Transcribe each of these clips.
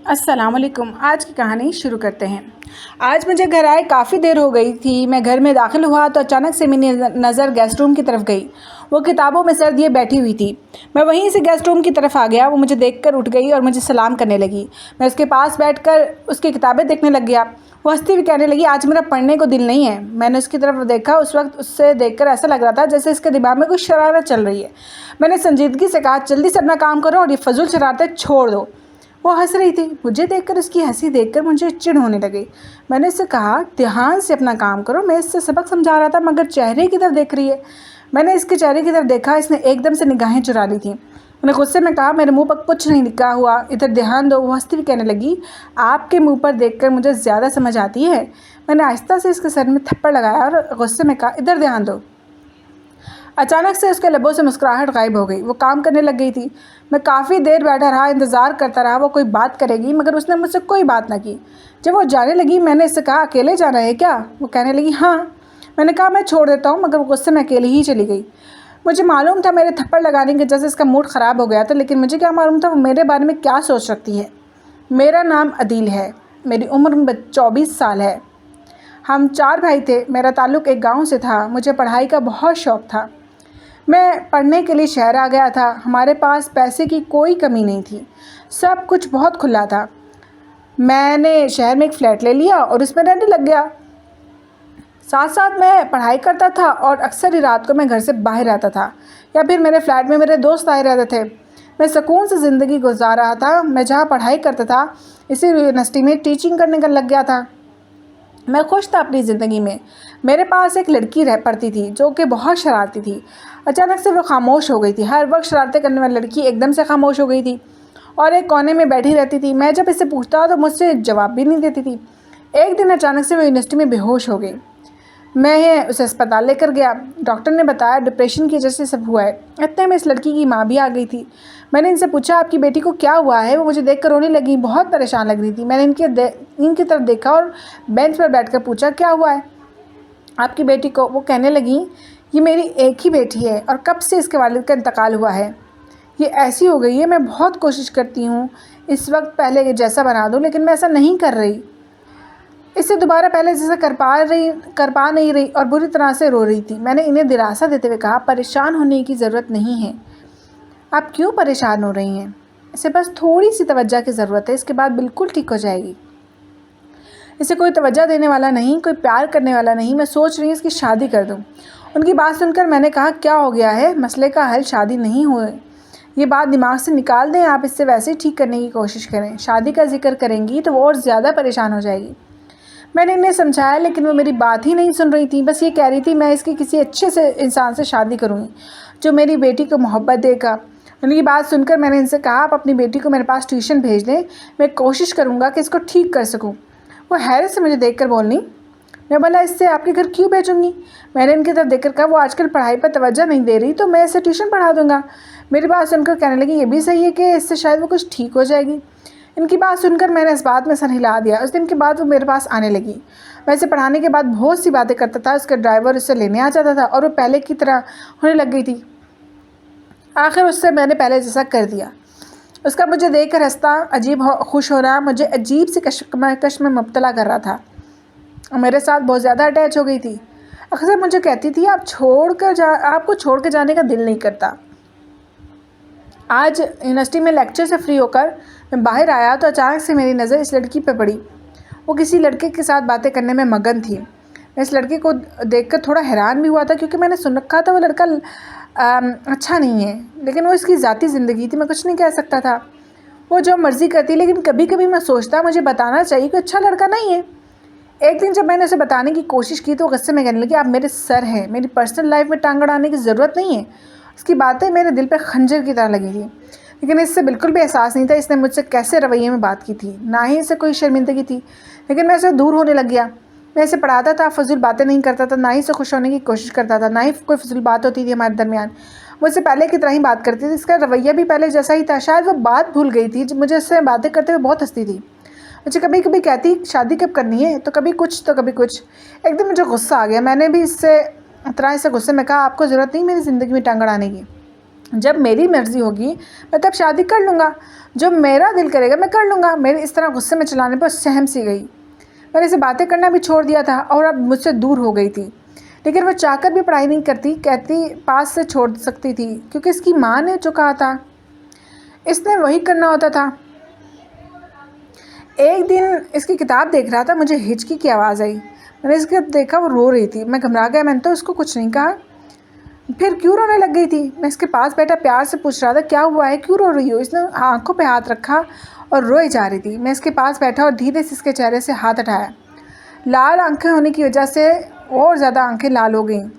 अस्सलाम वालेकुम। आज की कहानी शुरू करते हैं। आज मुझे घर आए काफ़ी देर हो गई थी। मैं घर में दाखिल हुआ तो अचानक से मेरी नज़र गेस्ट रूम की तरफ गई। वो किताबों में सर दिए बैठी हुई थी। मैं वहीं से गेस्ट रूम की तरफ आ गया। वो मुझे देखकर उठ गई और मुझे सलाम करने लगी। मैं उसके पास बैठकर उसकी किताबें देखने लग गया। वो हंसती हुई कहने लगी, आज मेरा पढ़ने को दिल नहीं है। मैंने उसकी तरफ देखा। उस वक्त उससे देखकर ऐसा लग रहा था जैसे इसके दिमाग में कुछ शरारत चल रही है। मैंने संजीदगी से कहा, जल्दी से अपना काम करो और ये फजूल शरारतें छोड़ दो। वो हंस रही थी। मुझे देखकर उसकी हंसी देखकर मुझे चिढ़ होने लगी। मैंने उससे कहा, ध्यान से अपना काम करो। मैं इससे सबक समझा रहा था मगर चेहरे की तरफ देख रही है। मैंने इसके चेहरे की तरफ देखा। इसने एकदम से निगाहें चुरा ली थी। मैंने गुस्से में कहा, मेरे मुंह पर कुछ नहीं लिखा हुआ, इधर ध्यान दो। वो हंसती हुई कहने लगी, आपके मुंह पर देखकर मुझे ज़्यादा समझ आती है। मैंने आहिस्ता से इसके सर में थप्पड़ लगाया और गुस्से में कहा, इधर ध्यान दो। अचानक से उसके लबों से मुस्कुराहट गायब हो गई। वो काम करने लग गई थी। मैं काफ़ी देर बैठा रहा, इंतज़ार करता रहा वो कोई बात करेगी, मगर उसने मुझसे कोई बात ना की। जब वो जाने लगी मैंने इससे कहा, अकेले जाना है क्या? वो कहने लगी, हाँ। मैंने कहा, मैं छोड़ देता हूँ, मगर वो गुस्से में अकेली ही चली गई। मुझे मालूम था मेरे थप्पड़ लगाने की वजह से इसका मूड ख़राब हो गया था, लेकिन मुझे क्या मालूम था वो मेरे बारे में क्या सोच रखती है। मेरा नाम अदील है। मेरी उम्र 24 साल है। हम 4 भाई थे। मेरा ताल्लुक़ एक गाँव से था। मुझे पढ़ाई का बहुत शौक़ था। मैं पढ़ने के लिए शहर आ गया था। हमारे पास पैसे की कोई कमी नहीं थी। सब कुछ बहुत खुला था। मैंने शहर में एक फ़्लैट ले लिया और उसमें रहने लग गया। साथ साथ मैं पढ़ाई करता था और अक्सर ही रात को मैं घर से बाहर रहता था या फिर मेरे फ्लैट में मेरे दोस्त आए रहते थे। मैं सुकून से ज़िंदगी गुजार रहा था। मैं जहाँ पढ़ाई करता था इसी यूनिवर्सिटी में टीचिंग करने का लग गया था। मैं खुश था अपनी ज़िंदगी में। मेरे पास एक लड़की रह पड़ती थी जो कि बहुत शरारती थी। अचानक से वो खामोश हो गई थी। हर वक्त शरारतें करने वाली लड़की एकदम से खामोश हो गई थी और एक कोने में बैठी रहती थी। मैं जब इससे पूछता तो मुझसे जवाब भी नहीं देती थी। एक दिन अचानक से वो यूनिवर्सिटी में बेहोश हो गई। मैं उसे अस्पताल लेकर गया। डॉक्टर ने बताया डिप्रेशन की वजह से सब हुआ है। इतने में इस लड़की की माँ भी आ गई थी। मैंने इनसे पूछा, आपकी बेटी को क्या हुआ है? वो मुझे देखकर रोने लगी, बहुत परेशान लग रही थी। मैंने इनकी तरफ देखा और बेंच पर बैठकर पूछा, क्या हुआ है आपकी बेटी को? वो कहने लगी, ये मेरी एक ही बेटी है और कब से इसके वालिद का इंतकाल हुआ है। ये ऐसी हो गई है। मैं बहुत कोशिश करती हूँ इस वक्त पहले जैसा बना दूँ, लेकिन मैं ऐसा नहीं कर रही। इससे दोबारा पहले जैसा कर पा नहीं रही और बुरी तरह से रो रही थी। मैंने इन्हें दिलासा देते हुए कहा, परेशान होने की ज़रूरत नहीं है। आप क्यों परेशान हो रही हैं? इसे बस थोड़ी सी तवज्जो की ज़रूरत है, इसके बाद बिल्कुल ठीक हो जाएगी। इसे कोई तवज्जो देने वाला नहीं, कोई प्यार करने वाला नहीं। मैं सोच रही हूँ इसकी शादी कर दूँ। उनकी बात सुनकर मैंने कहा, क्या हो गया है? मसले का हल शादी नहीं हुए। ये बात दिमाग से निकाल दें। आप इससे वैसे ही ठीक करने की कोशिश करें। शादी का जिक्र करेंगी तो वो और ज़्यादा परेशान हो जाएगी। मैंने इन्हें समझाया लेकिन वो मेरी बात ही नहीं सुन रही थी। बस ये कह रही थी, मैं इसकी किसी अच्छे से इंसान से शादी करूँगी जो मेरी बेटी को मोहब्बत देगा। उनकी बात सुनकर मैंने इनसे कहा, आप अपनी बेटी को मेरे पास ट्यूशन भेज दें। मैं कोशिश करूँगा कि इसको ठीक कर सकूँ। वो हैरत से मुझे देखकर बोली। मैं बोला, इससे आपके घर क्यों भेजूँगी? मैंने इनकी तरफ देखकर कहा, वो आजकल पढ़ाई पर तवज्जो नहीं दे रही तो मैं इसे ट्यूशन पढ़ा दूँगा। मेरी बात सुनकर कहने लगी, ये भी सही है कि इससे शायद वो कुछ ठीक हो जाएगी। इनकी बात सुनकर मैंने इस बात में सर हिला दिया। उस दिन के बाद वो मेरे पास आने लगी। मैं इसे पढ़ाने के बाद बहुत सी बातें करता था। उसका ड्राइवर उससे लेने आ जाता था और वो पहले की तरह होने लग गई थी। आखिर उससे मैंने पहले जैसा कर दिया। उसका मुझे देखकर हंसता, खुश होना मुझे अजीब सी कश्मकश में मुब्तला कर रहा था। मेरे साथ बहुत ज़्यादा अटैच हो गई थी। अक्सर मुझे कहती थी, आपको छोड़ कर जाने का दिल नहीं करता। आज यूनिवर्सिटी में लेक्चर से फ्री होकर मैं बाहर आया तो अचानक से मेरी नज़र इस लड़की पर पड़ी। वो किसी लड़के के साथ बातें करने में मगन थी। मैं इस लड़के को देखकर थोड़ा हैरान भी हुआ था क्योंकि मैंने सुन रखा था वो लड़का अच्छा नहीं है, लेकिन वो इसकी ज़ाती ज़िंदगी थी, मैं कुछ नहीं कह सकता था। वो जो मर्ज़ी करती, लेकिन कभी कभी मैं सोचता मुझे बताना चाहिए कि अच्छा लड़का नहीं है। एक दिन जब मैंने उसे बताने की कोशिश की तो गुस्से में कहने लगी, आप मेरे सर हैं, मेरी पर्सनल लाइफ में टांग अड़ाने की ज़रूरत नहीं है। उसकी बातें मेरे दिल पर खंजर की तरह लगी थी, लेकिन इससे बिल्कुल भी एहसास नहीं था इसने मुझसे कैसे रवैये में बात की थी। ना ही इसे कोई शर्मिंदगी थी, लेकिन मैं इससे दूर होने लग गया। मैं इसे पढ़ाता था, फजूल बातें नहीं करता था, ना ही इसे खुश होने की कोशिश करता था, ना ही कोई फजूल बात होती थी हमारे दरमियान। मुझसे पहले की तरह ही बात करती थी। इसका रवैया भी पहले जैसा ही था। शायद वो बात भूल गई थी। मुझे इससे बातें करते हुए बहुत हंसती थी। मुझे कभी कभी कहती, शादी कब करनी है? तो कभी कुछ तो कभी कुछ। एक दिन मुझे गुस्सा आ गया। मैंने भी इससे गुस्से में कहा, आपको ज़रूरत नहीं मेरी ज़िंदगी में टांग अड़ाने की। जब मेरी मर्ज़ी होगी मैं तब शादी कर लूँगा, जो मेरा दिल करेगा मैं कर लूँगा। मेरे इस तरह गुस्से में चिल्लाने पर सहम सी गई। मैंने इसे बातें करना भी छोड़ दिया था और अब मुझसे दूर हो गई थी। लेकिन वह चाहकर भी पढ़ाई नहीं करती, कहती पास से छोड़ सकती थी क्योंकि इसकी माँ ने जो कहा था इसने वही करना होता था। एक दिन इसकी किताब देख रहा था, मुझे हिचकी की आवाज़ आई। मैंने इसके देखा वो रो रही थी। मैं घबरा गया। मैंने तो उसको कुछ नहीं कहा, फिर क्यों रोने लग गई थी? मैं इसके पास बैठा प्यार से पूछ रहा था, क्या हुआ है, क्यों रो रही हो? इसने आंखों पे हाथ रखा और रोए जा रही थी। मैं इसके पास बैठा और धीरे से इसके चेहरे से हाथ हटाया। लाल आंखें होने की वजह से और ज़्यादा आंखें लाल हो गईं।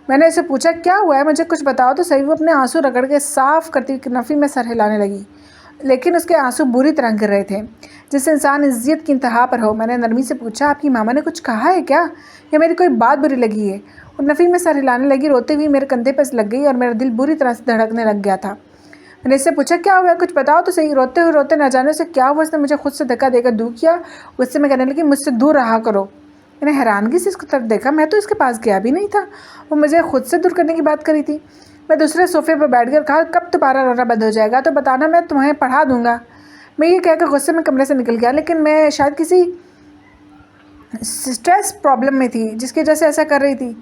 मैंने इसे पूछा, क्या हुआ है, मुझे कुछ बताओ तो सही। वो अपने आंसू रगड़ के साफ करती हुई नफ़ी में सर हिलाने लगी, लेकिन उसके आंसू बुरी तरह गिर रहे थे, जिससे इंसान इज्जत की इंतहा पर हो। मैंने नरमी से पूछा, आपकी मामा ने कुछ कहा है क्या, या मेरी कोई बात बुरी लगी है? और नफ़ी में सर हिलाने लगी, रोते हुए मेरे कंधे पर लग गई और मेरा दिल बुरी तरह से धड़कने लग गया था। मैंने इससे पूछा, क्या हुआ, कुछ बताओ तो सही। रोते न जाने से क्या हुआ, उसने मुझे खुद से धक्का देकर दूर किया। उससे मैं कहने लगी, मुझसे दूर रहा करो। मैंने हैरानगी से इसकी तरफ देखा। मैं तो इसके पास गया भी नहीं था, वो मुझे खुद से दूर करने की बात करी थी। मैं दूसरे सोफे पर बैठ कर कहा, कब तुम्हारा रोना बंद हो जाएगा तो बताना, मैं तुम्हें पढ़ा दूंगा। मैं ये कहकर गुस्से में कमरे से निकल गया, लेकिन मैं शायद किसी स्ट्रेस प्रॉब्लम में थी जिसकी वजह से ऐसा कर रही थी।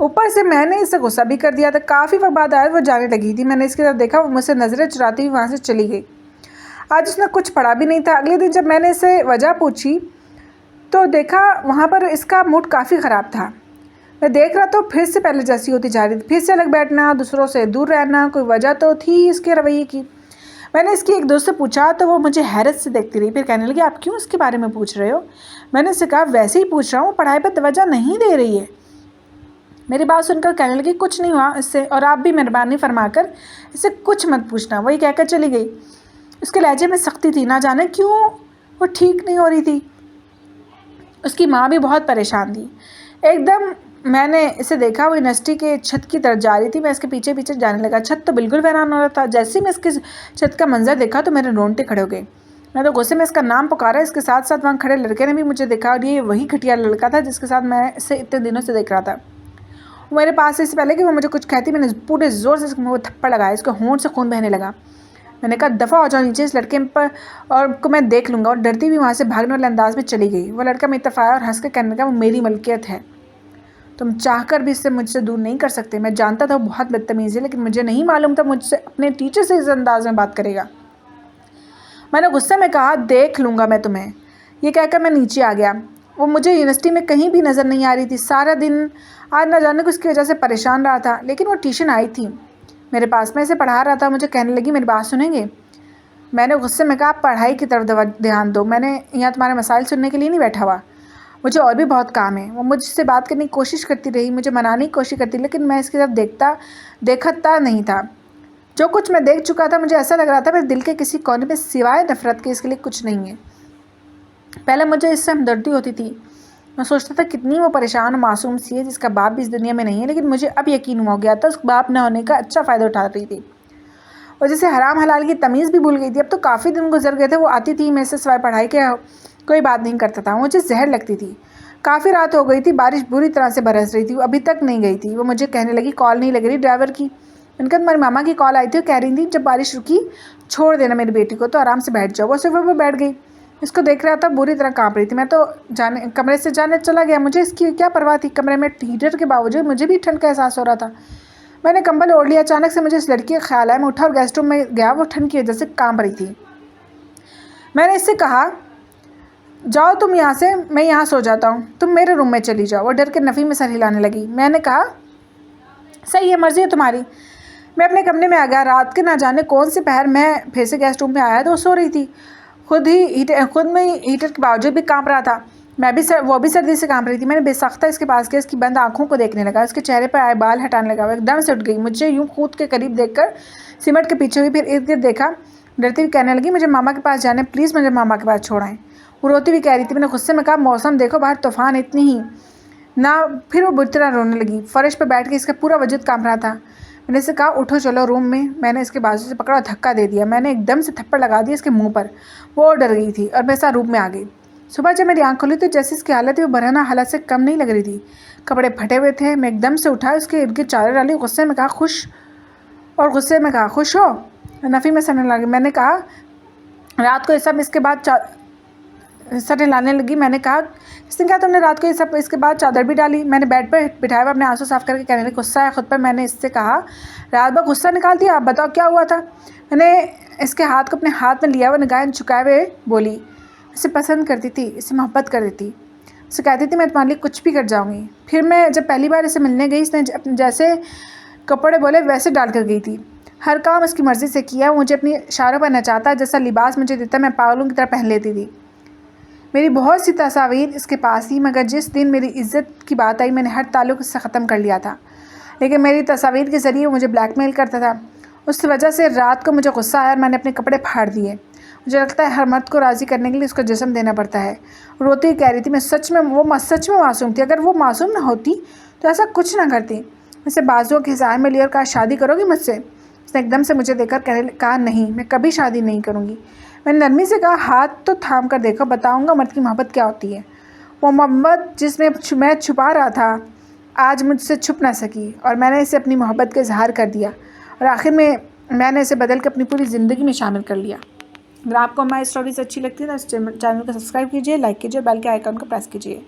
ऊपर से मैंने इससे गुस्सा भी कर दिया था। काफ़ी वक्त बाद आया वो जाने लगी थी। मैंने इसकी तरफ देखा, वो मुझसे नज़रें चुराती हुई वहाँ से चली गई। आज उसने कुछ पढ़ा भी नहीं था। अगले दिन जब मैंने इससे वजह पूछी तो देखा वहाँ पर इसका मूड काफ़ी ख़राब था। मैं देख रहा तो फिर से पहले जैसी होती जा रही थी, फिर से अलग बैठना, दूसरों से दूर रहना। कोई वजह तो थी इसके रवैये की। मैंने इसकी एक दोस्त से पूछा तो वो मुझे हैरत से देखती रही, फिर कहने लगी, आप क्यों इसके बारे में पूछ रहे हो? मैंने उससे कहा, वैसे ही पूछ रहा हूँ, पढ़ाई पर तवज्जो नहीं दे रही है। मेरी बात सुनकर कहने लगी, कुछ नहीं हुआ इससे, और आप भी मेहरबानी फरमाकर इससे कुछ मत पूछना। वही कहकर चली गई। उसके लहजे में सख्ती थी, ना जाने क्यों वो ठीक नहीं हो रही थी। उसकी माँ भी बहुत परेशान थी। एकदम मैंने इसे देखा, वो यूनिवर्सिटी के छत की तरफ जा रही थी। मैं इसके पीछे पीछे जाने लगा। छत तो बिल्कुल वीरान हो रहा था। जैसे ही मैं इसके छत का मंजर देखा तो मेरे रोंगटे खड़े हो गए। मैं तो गुस्से में इसका नाम पुकारा। इसके साथ साथ वहाँ खड़े लड़के ने भी मुझे देखा, और ये वही घटिया लड़का था जिसके साथ मैं इसे इतने दिनों से देख रहा था। वो मेरे पास से इससे पहले कि वो मुझे कुछ कहती, मैंने पूरे ज़ोर से इसके मुँह पर थप्पड़ लगाया। इसके होंठ से खून बहने लगा। मैंने कहा, दफ़ा हो जाओ नीचे, इस लड़के पर और को मैं देख लूँगा। और डरती हुई वहाँ से भागने वाले अंदाज में चली गई। वो लड़का मेरी तरफ आया और हंस के कहने लगा, वो मेरी मलकियत है, तुम चाहकर भी इससे मुझसे दूर नहीं कर सकते। मैं जानता था वो बहुत बदतमीज़ है, लेकिन मुझे नहीं मालूम था मुझसे अपने टीचर से इस अंदाज में बात करेगा। मैंने गुस्से में कहा, देख लूँगा मैं तुम्हें। ये कहकर मैं नीचे आ गया। वो मुझे यूनिवर्सिटी में कहीं भी नज़र नहीं आ रही थी। सारा दिन आज न जाने को उसकी वजह से परेशान रहा था, लेकिन वो ट्यूशन आई थी मेरे पास। मैं इसे पढ़ा रहा था। मुझे कहने लगी, मेरी बात सुनेंगे? मैंने गुस्से में कहा, पढ़ाई की तरफ ध्यान दो, मैंने यहाँ तुम्हारे मसाइल सुनने के लिए नहीं बैठा हुआ, मुझे और भी बहुत काम है। वो मुझसे बात करने की कोशिश करती रही, मुझे मनाने की कोशिश करती, लेकिन मैं इसकी तरफ देखता नहीं था। जो कुछ मैं देख चुका था, मुझे ऐसा लग रहा था मेरे दिल के किसी कोने में सिवाय नफ़रत के इसके लिए कुछ नहीं है। पहले मुझे इससे हमदर्दी होती थी। मैं सोचता था कितनी वो परेशान और मासूम सी है जिसका बाप भी इस दुनिया में नहीं है, लेकिन मुझे अब यकीन हो गया था उस बाप न होने का अच्छा फ़ायदा उठा रही थी। और जैसे हराम हलाल की तमीज़ भी भूल गई थी। अब तो काफ़ी दिन गुजर गए थे। वो आती थी, मेरे से सिवाय पढ़ाई के कोई बात नहीं करता था। मुझे जहर लगती थी। काफ़ी रात हो गई थी, बारिश बुरी तरह से बरस रही थी। वो अभी तक नहीं गई थी। वो मुझे कहने लगी, कॉल नहीं लग रही ड्राइवर की। उनका तुम्हारी मामा की कॉल आई थी, वो कह रही थी जब बारिश रुकी छोड़ देना मेरी बेटी को, तो आराम से बैठ जाओ। वो सोफे पर बैठ गई। इसको देख रहा था, बुरी तरह काँप रही थी। मैं तो कमरे से जाने चला गया। मुझे इसकी क्या परवाह थी। कमरे में हीटर के बावजूद मुझे भी ठंड का एहसास हो रहा था। मैंने कंबल ओढ़ लिया। अचानक से मुझे इस लड़की का ख्याल आया। मैं उठा और गेस्ट रूम में गया। वो ठंड की वजह से काँप रही थी। मैंने इससे कहा, जाओ तुम यहाँ से, मैं यहाँ सो जाता हूँ, तुम मेरे रूम में चली जाओ। वो डर के नफ़ी में सर हिलाने लगी। मैंने कहा, सही है, मर्ज़ी है तुम्हारी। मैं अपने कमरे में आ गया। रात के ना जाने कौन से पहर मैं फिर से गेस्ट रूम में आया तो वो सो रही थी। खुद में हीटर के बावजूद भी काँप रहा था। वो भी सर्दी से काँप रही थी। मैंने बेसख्ता इसके पास गया, इसकी बंद आँखों को देखने लगा। उसके चेहरे पर आए बाल हटाने लगा। वो एकदम से उठ गई। मुझे यूँ कूद के करीब देखकर सिमट के पीछे हुई, फिर इर्द गिर्द देखा। डरती हुई कहने लगी, मुझे मामा के पास जाने, प्लीज़ मुझे मामा के पास छोड़ाएं। वो रोती हुई कह रही थी। मैंने गुस्से में कहा, मौसम देखो बाहर तूफान इतनी ही ना। फिर वो बुरी तरह रोने लगी। फर्श पर बैठ के इसका पूरा वजूद काँप रहा था। मैंने इसे कहा, उठो चलो रूम में। मैंने इसके बाजू से पकड़ा और धक्का दे दिया। मैंने एकदम से थप्पड़ लगा दिया इसके मुंह पर। वो डर गई थी और मैं साथ रूम में आ गई। सुबह जब मेरी आँख खुली तो जैसे इसकी हालत थी वो बरहना हालत से कम नहीं लग रही थी। कपड़े फटे हुए थे। मैं एकदम से उठा, उसके इर्द गिर्द चादर डाली। गुस्से में कहा, खुश और गुस्से में कहा, खुश हो? नफ़ी में सड़ने लगी। मैंने कहा, रात को ये सब इसके बाद सटे लाने लगी। मैंने कहा, इसने कहा तुमने रात को ये सब इसके बाद चादर भी डाली? मैंने बेड पर बिठाया हुआ अपने आंसू साफ करके कहने लगी, गुस्सा है खुद पर। मैंने इससे कहा, रात भर गुस्सा निकाल दिया, आप बताओ क्या हुआ था? मैंने इसके हाथ को अपने हाथ में लिया हुआ, निगाहें झुकाए हुए बोली, इसे पसंद करती थी, इसे मोहब्बत करती थी, उसे कहती थी मैं तुम्हारे लिए कुछ भी कर जाऊँगी। फिर मैं जब पहली बार इसे मिलने गई, इसने जैसे कपड़े बोले वैसे डाल कर गई थी। हर काम उसकी मर्ज़ी से किया। मुझे अपनी इशारों पर नचाता, जैसा लिबास मुझे देता मैं पागलों की तरह पहन लेती थी। मेरी बहुत सी तस्वीर इसके पास थी, मगर जिस दिन मेरी इज़्ज़त की बात आई मैंने हर ताल्लुक़ उससे ख़त्म कर लिया था। लेकिन मेरी तस्वीर के ज़रिए वो मुझे ब्लैकमेल करता था। उस वजह से रात को मुझे गुस्सा आया और मैंने अपने कपड़े फाड़ दिए। मुझे लगता है हर मर्द को राज़ी करने के लिए उसका जिस्म देना पड़ता है। रोती कह रही थी, मैं सच में मासूम थी। अगर वो मासूम ना होती तो ऐसा कुछ ना करती। इसे बाजुओं के हिसाब में लिया और कहा, शादी करोगी मुझसे? उसने एकदम से मुझे देखकर कहा, नहीं, मैं कभी शादी नहीं करूँगी। मैंने नरमी से कहा, हाथ तो थाम कर देखो, बताऊँगा मर्द की मोहब्बत क्या होती है। वो मोहब्बत जिसमें मैं छुपा रहा था आज मुझसे छुप ना सकी और मैंने इसे अपनी मोहब्बत का इजहार कर दिया और आखिर में मैंने इसे बदल कर अपनी पूरी ज़िंदगी में शामिल कर लिया। अगर आपको हमारी स्टोरीज अच्छी लगती है तो इस चैनल को सब्सक्राइब कीजिए, लाइक कीजिए, बेल के आइकन को प्रेस कीजिए।